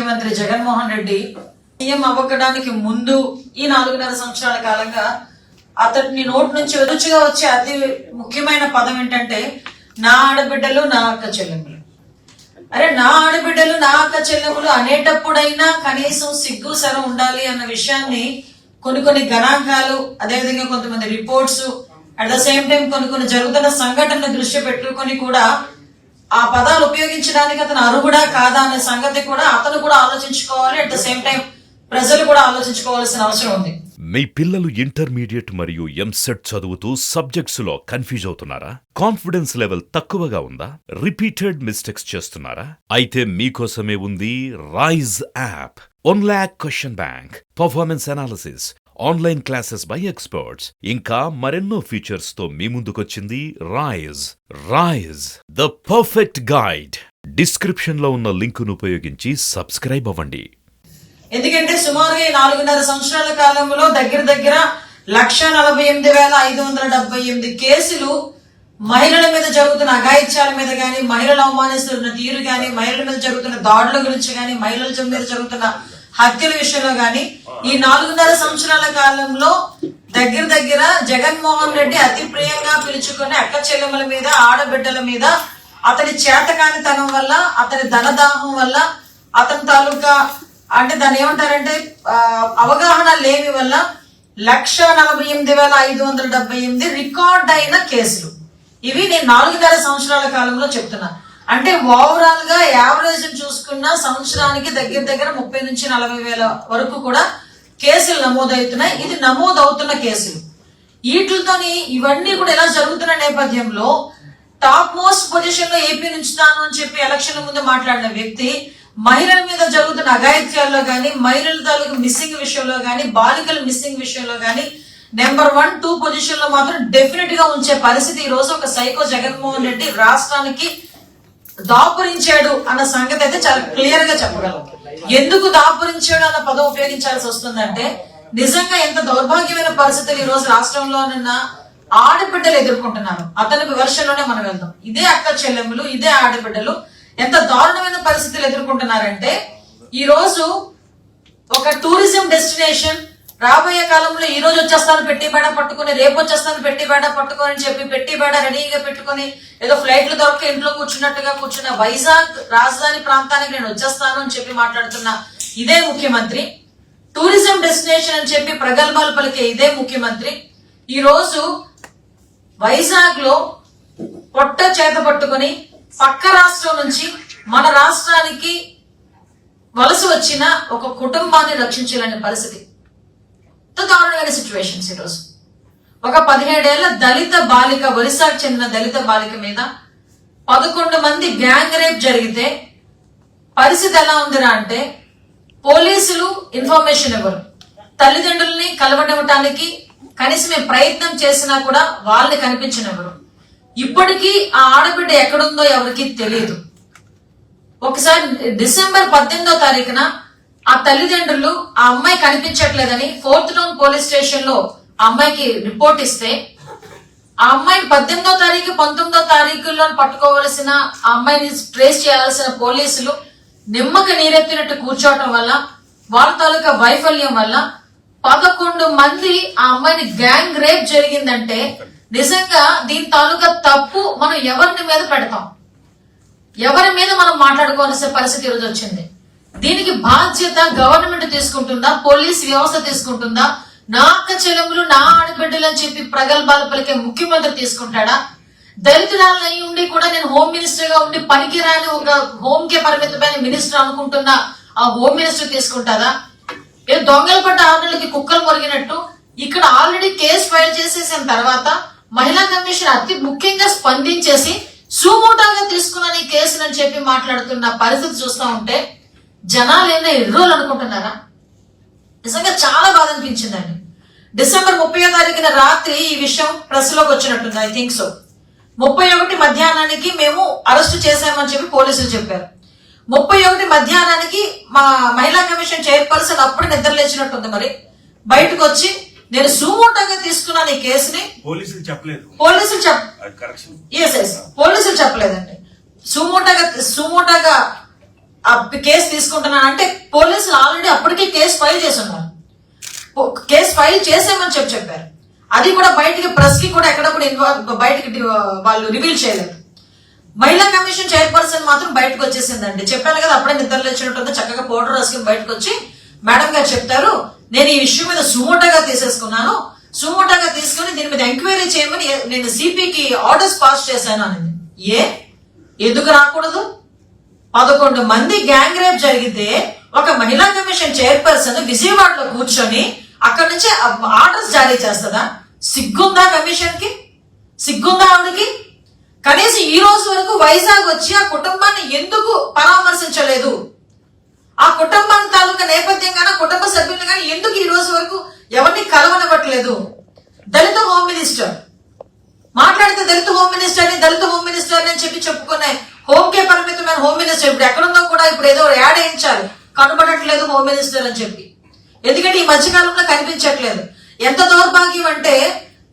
ముఖ్యమంత్రి జగన్మోహన్ రెడ్డి సీఎం అవ్వడానికి ముందు ఈ 4.5 సంవత్సరాల కాలంగా అతడిని నోటి నుంచి రుచిగా వచ్చే అతి ముఖ్యమైన పదం ఏంటంటే నా ఆడబిడ్డలు నా అక్క చెల్లెములు. అరే నా ఆడబిడ్డలు నా అక్క చెల్లెములు అనేటప్పుడైనా కనీసం సిగ్గు సరం ఉండాలి అన్న విషయాన్ని కొన్ని గణాంకాలు, అదేవిధంగా కొంతమంది reports, at the same time కొన్ని జరుగుతున్న సంఘటనలు దృష్టి పెట్టుకొని కూడా ఆ పదాలు ఉపయోగించడానికి అతను అర్హుడా కాదా అనే సంగతి కూడా అతను కూడా ఆలోచించుకోవాలి. అట్ ద సేమ్ టైం ప్రజలు కూడా ఆలోచించుకోవాల్సిన అవసరం ఉంది. మీ పిల్లలు ఇంటర్మీడియట్ మరియు ఎంసెట్ చదువుతూ సబ్జెక్ట్స్ లో కన్ఫ్యూజ్ అవుతున్నారా? కాన్ఫిడెన్స్ లెవెల్ తక్కువగా ఉందా? రిపీటెడ్ మిస్టేక్స్ చేస్తున్నారా? అయితే మీకోసమే ఉంది Rise app. 1 lakh question bank, performance analysis, online classes by experts, ఇంకా మరెన్నో ఫీచర్స్ తో మీ ముందుకొచ్చింది Rise the perfect guide. Description లో ఉన్న లింకును ఉపయోగించి సబ్స్క్రైబ్ అవ్వండి. ఎందుకంటే సుమారుగా 4.5 సంవత్సరాల కాలంలో దగ్గర 1,48,578 కేసులు మహిళల మీద జరుగుతున్న అఘాయిత్యాల మీద గాని, మహిళలు అవమానిస్తున్న తీరు గాని, మహిళల మీద జరుగుతున్న దాడుల గురించి గాని, మహిళల మీద జరుగుతున్న హత్యల విషయంలో గాని ఈ 4.5 సంవత్సరాల కాలంలో దగ్గర జగన్మోహన్ రెడ్డి అతి ప్రియంగా పిలుచుకునే అక్క చెల్లెమ్మల మీద, ఆడబిడ్డల మీద అతని చేతకానితనం వల్ల, అతని ధనదాహం వల్ల, అతని తాలూకా అంటే దాన్ని ఏమంటారంటే అవగాహన లేమి వల్ల 1,48,578 రికార్డ్ అయిన కేసులు. ఇవి నేను 4.5 సంవత్సరాల కాలంలో చెప్తున్నా. అంటే ఓవరాల్ గా యావరేజ్ చూసుకున్న సంవత్సరానికి దగ్గర 30 నుంచి 40 వేల వరకు కూడా కేసులు నమోదవుతున్నాయి. ఇది నమోదవుతున్న కేసులు. వీటితోని ఇవన్నీ కూడా ఎలా జరుగుతున్న నేపథ్యంలో టాప్ మోస్ట్ పొజిషన్ లో ఏపీ నుంచుతాను అని చెప్పి ఎలక్షన్ ముందు మాట్లాడిన వ్యక్తి మహిళల మీద జరుగుతున్న అఘాయిత్యాల్లో గానీ, మహిళల తాలూకు మిస్సింగ్ విషయంలో గానీ, బాలికల మిస్సింగ్ విషయంలో గానీ నెంబర్ 1, 2 పొజిషన్ లో మాత్రం డెఫినెట్ గా ఉంచే పరిస్థితి ఈ రోజు ఒక సైకో జగన్మోహన్ రెడ్డి రాష్ట్రానికి దాపురించాడు అన్న సంగతి అయితే చాలా క్లియర్ గా చెప్పగలం. ఎందుకు దాపురించాడు అన్న పదం ఉపయోగించాల్సి వస్తుందంటే నిజంగా ఎంత దౌర్భాగ్యమైన పరిస్థితులు ఈ రోజు రాష్ట్రంలో నిన్న ఆడబిడ్డలు ఎదుర్కొంటున్నారు. అతని వివర్షంలోనే మనం వెళ్దాం. ఇదే అక్క చెల్లెములు, ఇదే ఆడబిడ్డలు ఎంత దారుణమైన పరిస్థితులు ఎదుర్కొంటున్నారంటే ఈ రోజు ఒక టూరిజం డెస్టినేషన్ రాబోయే కాలంలో ఈ రోజు వచ్చేస్తాను పెట్టిబేడ పట్టుకుని, రేపు వచ్చేస్తాను పెట్టిబేడ పట్టుకొని అని చెప్పి పెట్టిబేడ రెడీగా పెట్టుకుని ఏదో ఫ్లైట్లు దొరక ఇంట్లో కూర్చున్నట్టుగా కూర్చున్న వైజాగ్ రాజధాని ప్రాంతానికి నేను వచ్చేస్తాను అని చెప్పి మాట్లాడుతున్న ఇదే ముఖ్యమంత్రి, టూరిజం డెస్టినేషన్ అని చెప్పి ప్రగల్భాలు పలికే ఇదే ముఖ్యమంత్రి ఈ రోజు వైజాగ్ లో పొట్ట చేత పట్టుకుని పక్క రాష్ట్రం నుంచి మన రాష్ట్రానికి వలస వచ్చిన ఒక కుటుంబాన్ని రక్షించాలనే పరిస్థితి. దారుణమైన సిచ్యువేషన్స్ ఈరోజు ఒక 17 ఏళ్ల దళిత బాలిక, ఒరిస్సాకు చెందిన దళిత బాలిక మీద 11 మంది గ్యాంగ్ రేప్ జరిగితే పరిస్థితి ఎలా ఉందిరా అంటే పోలీసులు ఇన్ఫర్మేషన్ ఇవ్వరు, తల్లిదండ్రుల్ని కలవనివ్వటానికి కనీసం ప్రయత్నం చేసినా కూడా వాళ్ళని కనిపించనివ్వరు. ఇప్పటికీ ఆ ఆడబిడ్డ ఎక్కడుందో ఎవరికి తెలియదు. ఒకసారి డిసెంబర్ 18వ తారీఖున ఆ తల్లిదండ్రులు ఆ అమ్మాయి కనిపించట్లేదని 4th టౌన్ పోలీస్ స్టేషన్ లో ఆ అమ్మాయికి రిపోర్ట్ ఇస్తే ఆ అమ్మాయిని 18వ తారీఖు 19వ తారీఖుల్లో పట్టుకోవలసిన ఆ అమ్మాయిని ట్రేస్ చేయాల్సిన పోలీసులు నిమ్మకి నీరెత్తినట్టు కూర్చోవటం వల్ల, వాళ్ళ తాలూకా వైఫల్యం వల్ల 11 మంది ఆ అమ్మాయిని గ్యాంగ్ రేప్ జరిగిందంటే నిజంగా దీని తాలూకా తప్పు మనం ఎవరి మీద పెడతాం, ఎవరి మీద మనం మాట్లాడుకోవాల్సిన పరిస్థితి ఈరోజు వచ్చింది. దీనికి బాధ్యత గవర్నమెంట్ తీసుకుంటుందా, పోలీస్ వ్యవస్థ తీసుకుంటుందా, నా అక్క చెల్లెములు నా ఆడబిడ్డలు అని చెప్పి ప్రగల్భాలు పలికే ముఖ్యమంత్రి తీసుకుంటాడా? దళితురాలు అయి ఉండి కూడా నేను హోమ్ మినిస్టర్ గా ఉండి పనికిరాని ఒక హోమ్ కే పరిమితమైన మినిస్టర్ అనుకుంటున్నా ఆ హోమ్ మినిస్టర్ తీసుకుంటారా? ఏదో దొంగలు పడ్డ ఆడలకి కుక్కలు మొరిగినట్టు ఇక్కడ ఆల్రెడీ కేసు ఫైల్ చేసేసిన తర్వాత మహిళా కమిషన్ అతి ముఖ్యంగా స్పందించేసి సుమోటాగా తీసుకున్న ఈ కేసుని చెప్పి మాట్లాడుతున్న పరిస్థితి చూస్తూ ఉంటే జనాలు ఏమైనా ఎర్రోలు అనుకుంటున్నారా? నిజంగా చాలా బాధ అనిపించిందండి. డిసెంబర్ 30వ తారీఖున రాత్రి ఈ విషయం ప్రెస్ లోకి వచ్చినట్టుంది. ఐ థింక్ సో 31 మధ్యాహ్నానికి మేము అరెస్ట్ చేశామని చెప్పి పోలీసులు చెప్పారు. 31 మధ్యాహ్నానికి మా మహిళా కమిషన్ చైర్పర్సన్ అప్పుడు నిద్ర లేచినట్టుంది. మరి బయటకు వచ్చి నేను సుమోటోగా తీసుకున్నాను ఈ కేసుని, పోలీసులు చెప్పలేదండి. సుమోటోగా ఆ కేసు తీసుకుంటున్నాను అంటే పోలీసులు ఆల్రెడీ అప్పటికే కేసు ఫైల్ చేసి ఉన్నారు. కేసు ఫైల్ చేసామని చెప్పారు. అది కూడా బయటికి ప్రెస్ కి కూడా ఎక్కడ కూడా బయటికి వాళ్ళు రివీల్ చేయలేదు. మహిళా కమిషన్ చైర్పర్సన్ మాత్రం బయటకు వచ్చేసిందండి. చెప్పాను కదా, అప్పుడే నిద్రలు వచ్చినట్టు చక్కగా పౌడర్ రాసుకుని బయటకు వచ్చి మేడం గారు చెప్తారు, నేను ఈ ఇష్యూ మీద సుమోటోగా తీసేసుకున్నాను, సుమోటోగా తీసుకుని దీని మీద ఎంక్వైరీ చేయమని నేను సిపికి ఆర్డర్స్ పాస్ చేశాను అనేది. ఎందుకు రాకూడదు? 11 మంది గ్యాంగ్ రేప్ జరిగితే ఒక మహిళా కమిషన్ చైర్పర్సన్ విజయవాడలో కూర్చొని అక్కడి నుంచి ఆర్డర్స్ జారీ చేస్తుందా? సిగ్గుందా కమిషన్ కి? సిగ్గుందా ఆవిడకి? కనీసం ఈ రోజు వరకు వైజాగ్ వచ్చి ఆ కుటుంబాన్ని ఎందుకు పరామర్శించలేదు? ఆ కుటుంబాన్ని తాలూకా నేపథ్యం కానీ కుటుంబ సభ్యులు కానీ ఎందుకు ఈ రోజు వరకు ఎవరిని కలవనివ్వట్లేదు? దళిత హోమ్ మినిస్టర్ మాట్లాడితే దళిత హోమ్ మినిస్టర్ అని చెప్పి చెప్పుకునే హోంకే పరిమితమైన హోమ్ మినిస్టర్ ఇప్పుడు ఎక్కడుందో కూడా ఇప్పుడు ఏదో యాడ్ వేయించాలి, కనబడట్లేదు హోమ్ మినిస్టర్ అని చెప్పి. ఎందుకంటే ఈ మధ్యకాలంలో కనిపించట్లేదు. ఎంత దౌర్భాగ్యం అంటే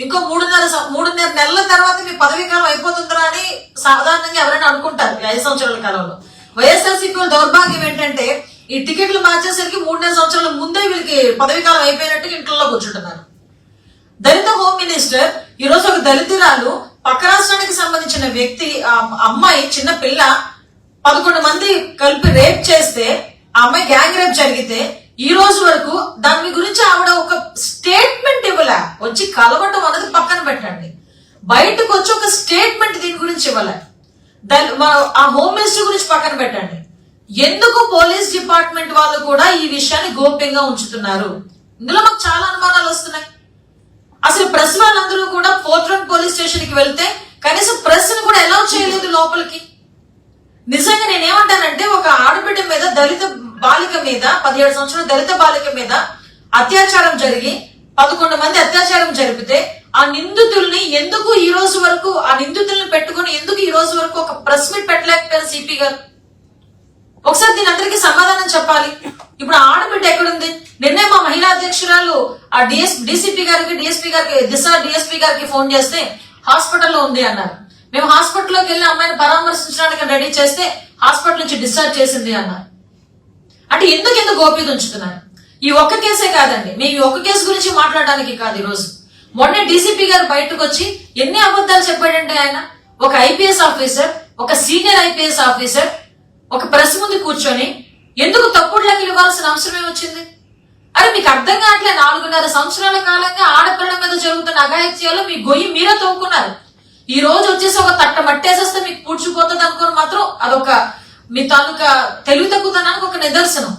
ఇంకో 3.5 నెలల తర్వాత మీ పదవీ కాలం అయిపోతుందా అని సాధారణంగా ఎవరైనా అనుకుంటారు 5 సంవత్సరాల కాలంలో. వైఎస్ఆర్సీపీ దౌర్భాగ్యం ఏంటంటే ఈ టికెట్లు మార్చేసరికి 3.5 సంవత్సరాల ముందే వీళ్ళకి పదవీ కాలం అయిపోయినట్టు ఇంట్లో కూర్చుంటున్నారు. దళిత హోమ్ మినిస్టర్ ఈ రోజు ఒక దళితురాలు పక్క రాష్ట్రానికి సంబంధించిన వ్యక్తి అమ్మాయి చిన్న పిల్ల 11 మంది కలిపి రేప్ చేస్తే ఆ అమ్మాయి గ్యాంగ్ రేప్ జరిగితే ఈ రోజు వరకు దాని గురించి ఆవిడ ఒక స్టేట్మెంట్ ఇవ్వలే. వచ్చి కలవటం అనేది పక్కన పెట్టండి, బయటకు వచ్చి ఒక స్టేట్మెంట్ దీని గురించి ఇవ్వలే. ఆ హోమ్ మినిస్టర్ గురించి పక్కన పెట్టండి. ఎందుకు పోలీస్ డిపార్ట్మెంట్ వాళ్ళు కూడా ఈ విషయాన్ని గోప్యంగా ఉంచుతున్నారు? ఇందులో మాకు చాలా అనుమానాలు వస్తున్నాయి. అసలు ప్రెస్ వాళ్ళందరూ కూడా పోర్ట్రెంట్ పోలీస్ స్టేషన్ కి వెళ్తే కనీసం ప్రెస్ ని కూడా అలౌ చేయలేదు లోపలికి. నిజంగా నేనేమంటానంటే ఒక ఆడబిడ్డ మీద దళిత బాలిక మీద 17 సంవత్సరాల దళిత బాలిక మీద అత్యాచారం జరిగి 11 మంది అత్యాచారం జరిపితే ఆ నిందితుల్ని ఎందుకు ఈ రోజు వరకు ఆ నిందితుల్ని పెట్టుకుని ఎందుకు ఈ రోజు వరకు ఒక ప్రెస్ మీట్ పెట్టలేకపోయారు సిపి గారు? ఒకసారి దీని అందరికీ సమాధానం చెప్పాలి. ఇప్పుడు ఆడబిడ్డ ఎక్కడుంది? నిన్నే మా మహిళా అధ్యక్షురాలు ఆ డిఎస్పీ గారికి ఫోన్ చేస్తే హాస్పిటల్లో ఉంది అన్నారు. మేము హాస్పిటల్లోకి వెళ్ళి అమ్మాయిని పరామర్శించడానికి రెడీ చేస్తే హాస్పిటల్ నుంచి డిశ్చార్జ్ చేసింది అన్నారు. అంటే ఎందుకు గోప్యత ఉంచుతున్నారు? ఈ ఒక్క కేసే కాదండి, మేము ఈ ఒక్క కేసు గురించి మాట్లాడడానికి కాదు. ఈ రోజు మొన్నే డీసీపీ గారు బయటకు వచ్చి ఎన్ని అబద్ధాలు చెప్పాడంటే ఆయన ఒక ఐపీఎస్ ఆఫీసర్, ఒక సీనియర్ ఐపీఎస్ ఆఫీసర్ ఒక ప్రెస్ ముందు కూర్చొని ఎందుకు తప్పుడు లెక్కలు ఇవ్వాల్సిన అవసరమే వచ్చింది? అరే మీకు అర్థం కావట్లే, 4.5 సంవత్సరాల కాలంగా ఆడపిల్లల మీద జరుగుతున్న అఘాయిత్యాలు మీ గొయ్యి మీరే తవ్వుకున్నారు. ఈ రోజు వచ్చేసి ఒక తట్ట మట్టేసేస్తే మీకు పూడ్చిపోతుంది అనుకుని మాత్రం అదొక మీ తాలూకా తెలివి తక్కువతనానికి ఒక నిదర్శనం.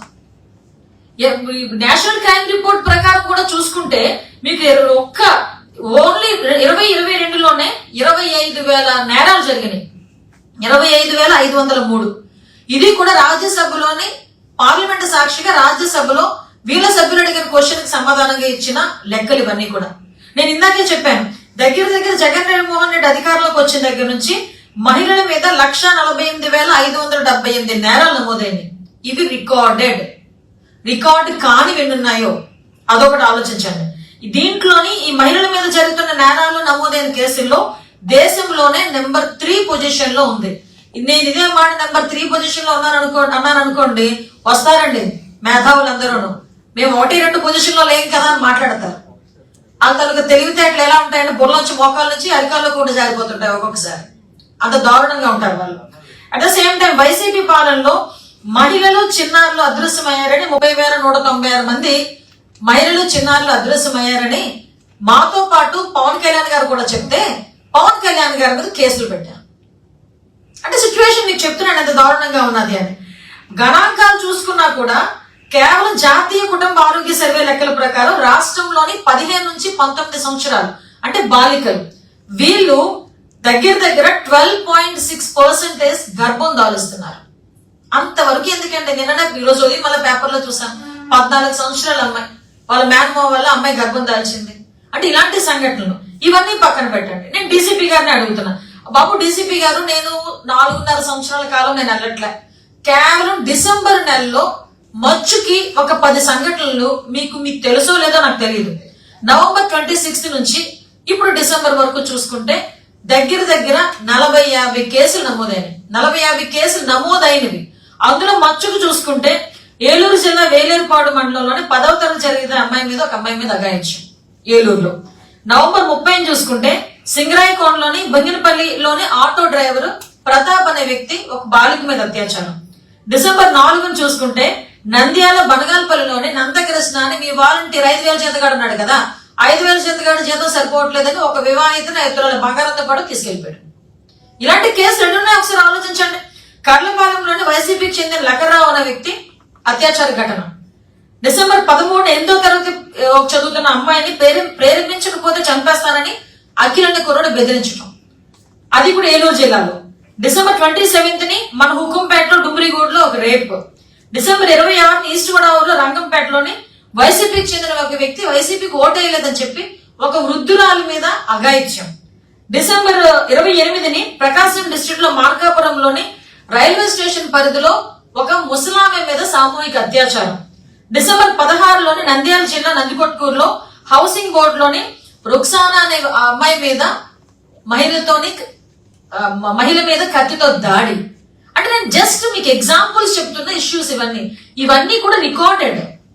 నేషనల్ క్రైమ్ రిపోర్ట్ ప్రకారం కూడా చూసుకుంటే మీకు ఓన్లీ 2022లోనే 25,000 నేరాలు జరిగినాయి, 25,503. ఇది కూడా రాజ్యసభలోని పార్లమెంట్ సాక్షిగా రాజ్యసభలో వీళ్ళ సభ్యులు అడిగిన క్వశ్చన్ కి సమాధానంగా ఇచ్చిన లెక్కలు ఇవన్నీ కూడా. నేను ఇందాకే చెప్పాను, దగ్గర జగన్ మోహన్ రెడ్డి అధికారంలోకి వచ్చిన దగ్గర నుంచి మహిళల మీద 148,578 నేరాలు నమోదైంది. ఇవి రికార్డు కాని ఎన్నున్నాయో అదొకటి ఆలోచించండి. దీంట్లోని ఈ మహిళల మీద జరుగుతున్న నేరాలు నమోదైన కేసుల్లో దేశంలోనే నెంబర్ 3 పొజిషన్ లో ఉంది. నేను ఇదే మాట నెంబర్ 3 పొజిషన్ లో అన్నాను అనుకోండి, వస్తారండి మేధావులందరూ మేము 1-2 పొజిషన్ లో లేం కదా అని మాట్లాడతారు. వాళ్ళ తెలివితేటలు ఎలా ఉంటాయంటే బుర్రలోంచి మోకాల నుంచి అరికాల్లో కూడా జారిపోతుంటాయి ఒక్కొక్కసారి. అంత దారుణంగా ఉంటారు వాళ్ళు. At the same time YCP పాలనలో మహిళలు చిన్నారులు అదృశ్యమయ్యారని 30,196 మంది మహిళలు చిన్నారులు అదృశ్యమయ్యారని మాతో పాటు పవన్ కళ్యాణ్ గారు కూడా చెప్తే పవన్ కళ్యాణ్ గారి మీద కేసులు పెట్టారు. అంటే సిచ్యువేషన్ మీకు చెప్తున్నాను ఎంత దారుణంగా ఉన్నది అని. గణాంకాలు చూసుకున్నా కూడా కేవలం జాతీయ కుటుంబ ఆరోగ్య సర్వే లెక్కల ప్రకారం రాష్ట్రంలోని 15 నుంచి 19 సంవత్సరాలు అంటే బాలికలు వీళ్ళు దగ్గర 12.6% గర్భం దాలుస్తున్నారు. అంతవరకు ఎందుకంటే నిన్న ఈరోజు మళ్ళీ పేపర్లో చూసాను, 14 సంవత్సరాల అమ్మాయి వాళ్ళ మేనమామ వల్ల అమ్మాయి గర్భం దాల్చింది. అంటే ఇలాంటి సంఘటనలు ఇవన్నీ పక్కన పెట్టండి. నేను డీసీపీ గారిని అడుగుతున్నా, బాబు డీసీపీ గారు, నేను 4.5 సంవత్సరాల కాలం నేను వెళ్ళట్లే, కేవలం డిసెంబర్ నెలలో మచ్చుకి ఒక 10 సంఘటనలు మీకు తెలుసో లేదో నాకు తెలియదు. నవంబర్ 26 నుంచి ఇప్పుడు డిసెంబర్ వరకు చూసుకుంటే దగ్గర 40-50 కేసులు నమోదైనవి. 40-50 కేసులు నమోదైనవి అందులో మచ్చుకు చూసుకుంటే ఏలూరు జిల్లా వేలేరుపాడు మండలంలోని 10వ తరగతి చదివిన అమ్మాయి మీద ఒక అమ్మాయి మీద అఘాయిత్యం ఏలూరులో. నవంబర్ 30 చూసుకుంటే సింగరాయకోణలోని బంగినపల్లిలోని ఆటో డ్రైవర్ ప్రతాప్ అనే వ్యక్తి ఒక బాలిక మీద అత్యాచారం. డిసెంబర్ 4 చూసుకుంటే నంద్యాల బనగాలపల్లిలోని నందకృష్ణ అని మీ వాలంటీర్ 5,000 జీతగాడు ఉన్నాడు కదా, 5,000 జీతగాడు జీతం సరిపోవట్లేదని ఒక వివాహితను 5 తులాల బంగారంతో పాటు తీసుకెళ్లిపోయాడు. ఇలాంటి కేసులు ఎన్నున్నాయి ఒకసారి ఆలోచించండి. కర్లపాలెంలోని వైసీపీకి చెందిన లక్కర్రావు అనే వ్యక్తి అత్యాచార ఘటన. డిసెంబర్ 13 8వ తరగతి చదువుతున్న అమ్మాయిని ప్రేరేపించకపోతే చంపేస్తానని అఖిల్ అనే కుర్రాడు బెదిరించడం, అది కూడా ఏలూరు జిల్లాలో. డిసెంబర్ 27 మన హుకుంపేటలో డుమ్రిగూడలో ఒక రేప్. డిసెంబర్ 26 ఈస్ట్ గోదావరిలో రంగంపేటలోని వైసీపీకి చెందిన ఒక వ్యక్తి వైసీపీకి ఓటేయలేదని చెప్పి ఒక వృద్ధురాలి మీద అఘాయిత్యం. డిసెంబర్ 28 ప్రకాశం డిస్ట్రిక్ట్ లో మార్కాపురంలోని రైల్వే స్టేషన్ పరిధిలో ఒక ముసలామె మీద సామూహిక అత్యాచారం. డిసెంబర్ 16 నంద్యాల జిల్లా నందికొట్కూరులో హౌసింగ్ బోర్డ్ లోని రుక్సానా అనే అమ్మాయి మీద మహిళ మీద కత్తితో దాడి. అంటే నేను జస్ట్ మీకు ఎగ్జాంపుల్స్ చెప్తున్న ఇష్యూస్ ఇవన్నీ కూడా రికార్డెడ్.